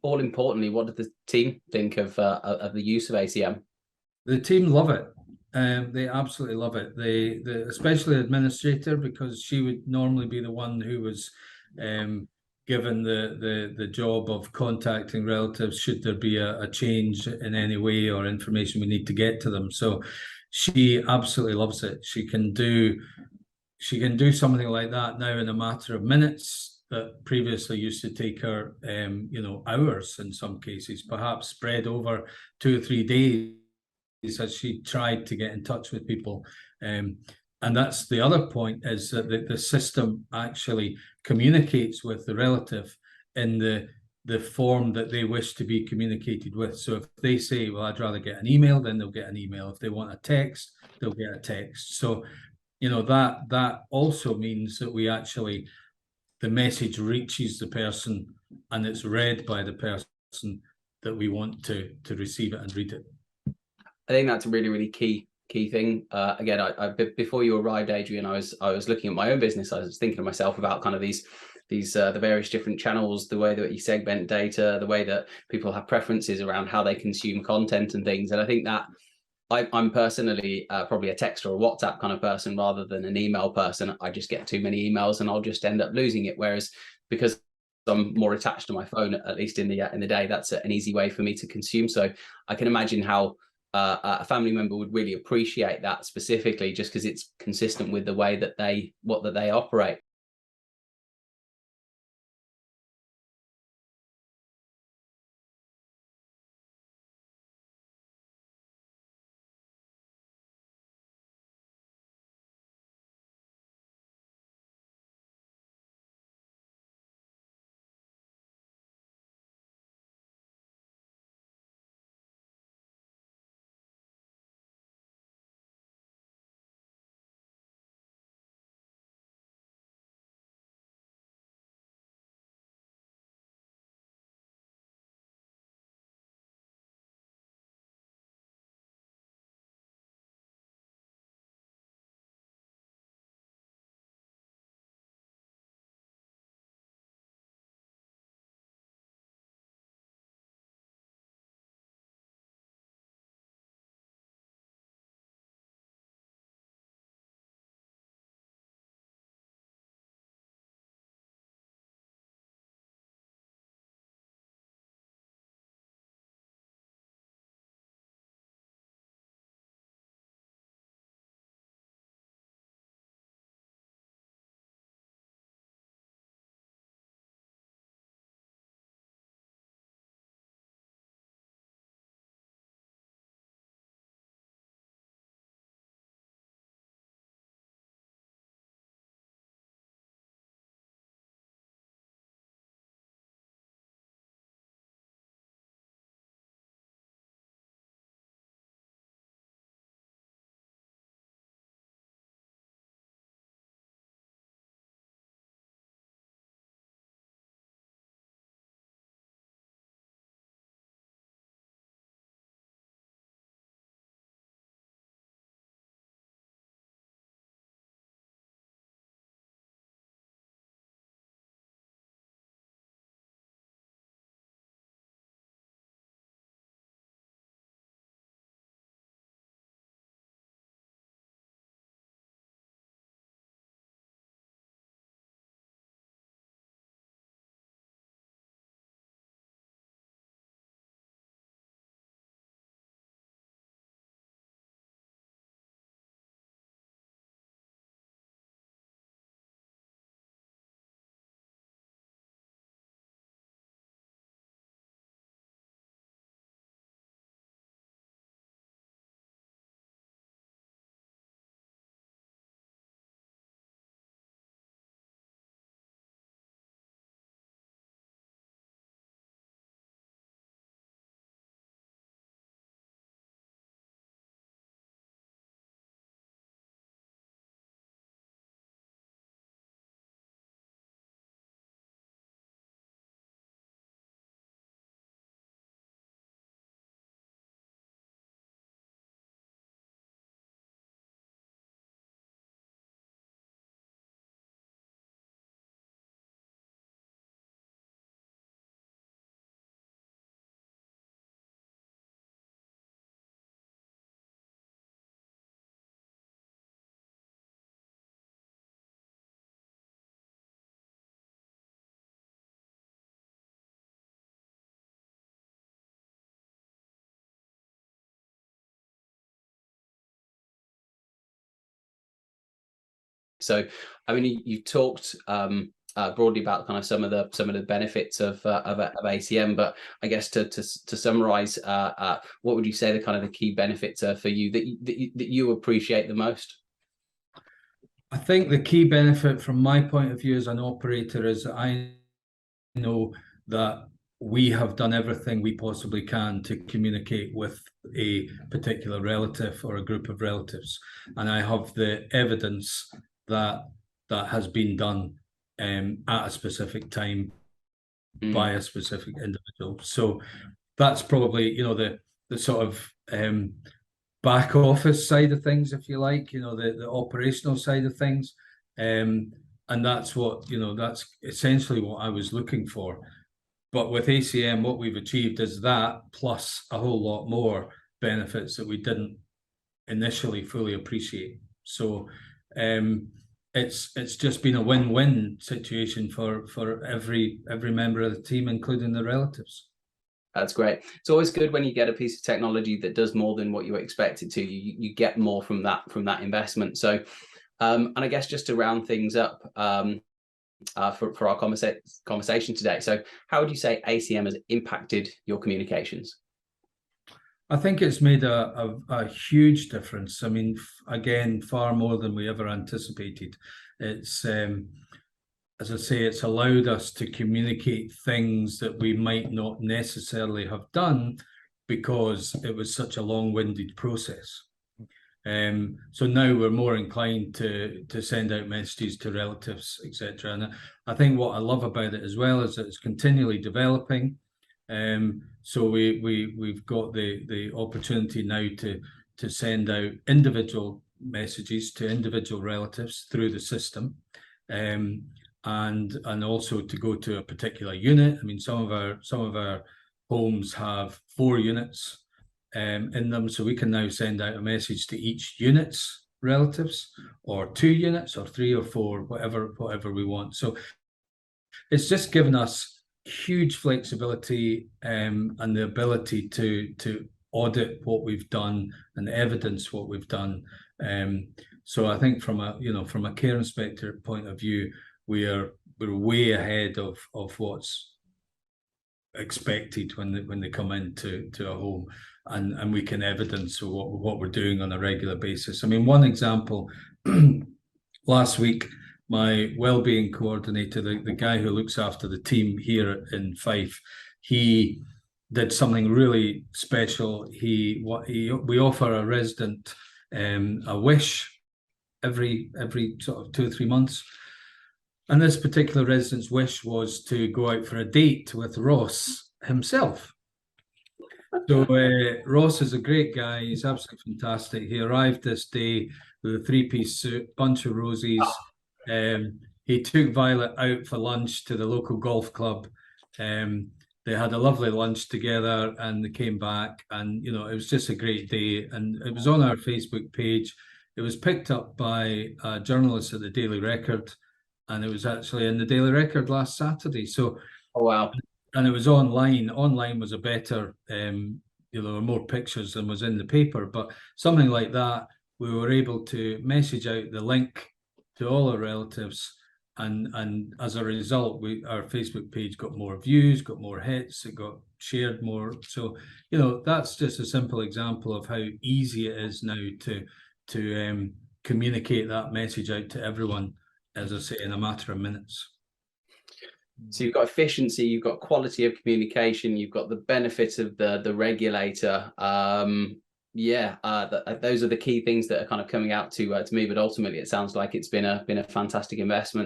all importantly, what did the team think of the use of ACM? The team love it. They absolutely love it. Especially the administrator, because she would normally be the one who was given the job of contacting relatives should there be a change in any way or information we need to get to them. So she absolutely loves it. She can do something like that now in a matter of minutes that previously used to take her hours in some cases, perhaps spread over 2 or 3 days as she tried to get in touch with people. And that's the other point, is that the system actually communicates with the relative in the form that they wish to be communicated with. So if they say, well, I'd rather get an email, then they'll get an email. If they want a text, they'll get a text. So, that also means that the message reaches the person and it's read by the person that we want to receive it and read it. I think that's a really, really key thing. Again, before you arrived, Adrian, I was looking at my own business. I was thinking to myself about kind of the various different channels, the way that you segment data, the way that people have preferences around how they consume content and things. And I think that I'm personally probably a text or a WhatsApp kind of person rather than an email person. I just get too many emails and I'll just end up losing it. Whereas because I'm more attached to my phone, at least in the day, that's an easy way for me to consume. So I can imagine how a family member would really appreciate that, specifically just because it's consistent with the way that they operate. So, I mean, you talked broadly about kind of some of the benefits of ACM, but I guess to summarize, what would you say the kind of the key benefits are for you that you appreciate the most? I think the key benefit from my point of view as an operator is that I know that we have done everything we possibly can to communicate with a particular relative or a group of relatives. And I have the evidence that that has been done at a specific time by a specific individual. So that's probably, you know, the sort of back office side of things, if you like, you know, the operational side of things. And that's what, you know, that's essentially what I was looking for. But with ACM, what we've achieved is that plus a whole lot more benefits that we didn't initially fully appreciate. So it's just been a win-win situation for every member of the team, including the relatives. That's great. It's always good when you get a piece of technology that does more than what you expect it to. You get more from that investment. So, and I guess just to round things up for our conversation today. So, how would you say ACM has impacted your communications? I think it's made a huge difference. I mean, again, far more than we ever anticipated. It's as I say, it's allowed us to communicate things that we might not necessarily have done because it was such a long-winded process. So now we're more inclined to send out messages to relatives, etc. And I think what I love about it as well is that it's continually developing. So we've got the opportunity now to send out individual messages to individual relatives through the system. And also to go to a particular unit. I mean, some of our homes have 4 units in them, so we can now send out a message to each unit's relatives, or 2 units, or 3 or 4, whatever we want. So it's just given us huge flexibility and the ability to audit what we've done and evidence what we've done. So I think from a care inspector point of view, we're way ahead of what's expected when they come into a home, and we can evidence what we're doing on a regular basis. I mean, one example, last week, my wellbeing coordinator, the guy who looks after the team here in Fife, he did something really special. We offer a resident a wish every sort of 2 or 3 months. And this particular resident's wish was to go out for a date with Ross himself. So Ross is a great guy. He's absolutely fantastic. He arrived this day with a 3-piece suit, bunch of roses. He took Violet out for lunch to the local golf club. They had a lovely lunch together, and they came back, and you know, it was just a great day. And it was on our Facebook page. It was picked up by a journalist at the Daily Record, and it was actually in the Daily Record last Saturday. So, oh wow! And it was online. Online was a better, more pictures than was in the paper. But something like that, we were able to message out the link to all our relatives, and as a result, our Facebook page got more views, got more hits, it got shared more. So, you know, that's just a simple example of how easy it is now to communicate that message out to everyone, as I say, in a matter of minutes. So you've got efficiency, you've got quality of communication, you've got the benefits of the regulator. Those are the key things that are kind of coming out to me. But ultimately, it sounds like it's been a fantastic investment.